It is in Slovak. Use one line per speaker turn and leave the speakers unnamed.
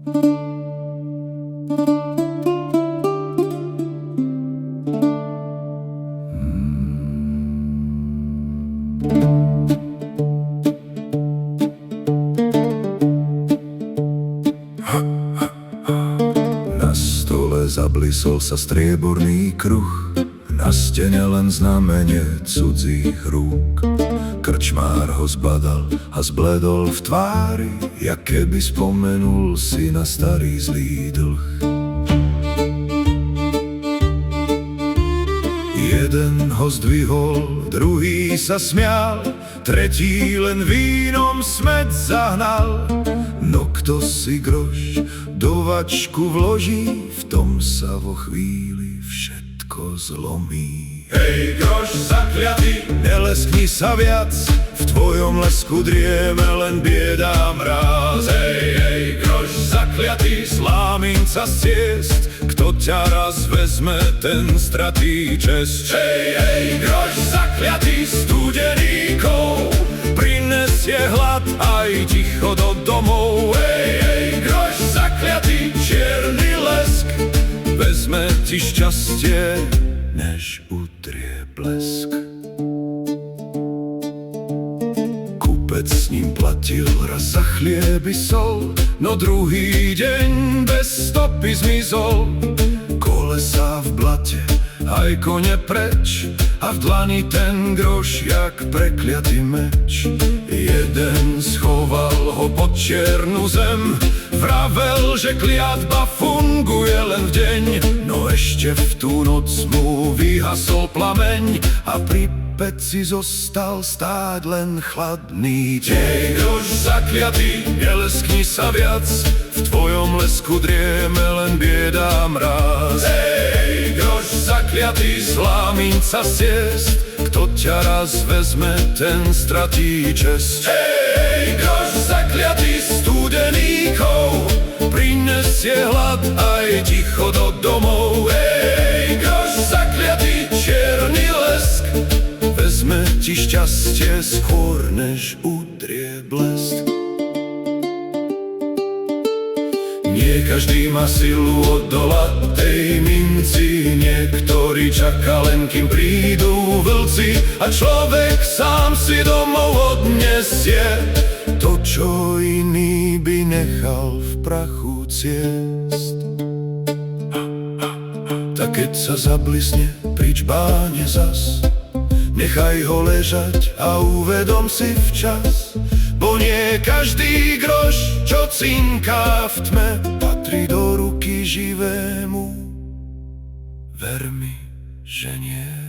Na stole zablisol sa strieborný kruh, na stene len znamenie cudzích rúk. Krčmár ho zbadal a zbledol v tvári, jak keby spomenul si na starý zlý dlh. Jeden ho zdvihol, druhý sa smial, tretí len vínom smäd zahnal. No kto si groš do vačku vloží, v tom sa vo chvíli všetko zlomí. Hej, groš zakliatý, neleskni sa viac, v tvojom lesku drieme len bieda a mráz. Hej, groš zakliatý, sláminca z ciest, kto ťa raz vezme, ten stratí česť. Hej, groš zakliatý, studený kov, prinesie hlad aj ticho do domov. Hej, groš zakliatý, čierny lesk, vezme ti šťastie, než udrie blesk. Kupec s ním platil raz za chlieby sol, no druhý deň bez stopy zmizol. Kolesá v blate, aj kone preč, a v dlani ten groš jak prekliatý meč. Jeden schoval ho pod čiernu zem, vravel, že kliatba funguje len v deň. No ešte v tú noc mu vyhasol plameň a pri peci zostal stáť len chladný deň. Hej, groš zakliatý, neleskni sa viac, v tvojom lesku drieme len bieda a mráz. Hej, groš zakliatý, sláminca z ciest, kto ťa raz vezme, ten stratí česť. Hej, groš zakliatý, studený kov, prinesie hlad aj ticho do domov. Hej, groš zakliatý, čierny lesk, vezme ti šťastie skôr, než udrie blesk. Nie každý má silu odolať tej minci, niektorý čaká len kým prídu vlci, a človek sám si domov odnesie to, čo iný by nechal v prachu ciest. Tak keď sa zablisne pri čbáne zas, nechaj ho ležať a uvedom si včas, bo nie každý groš, čo cinká v tme, patrí do ruky živému. Ver mi, že nie.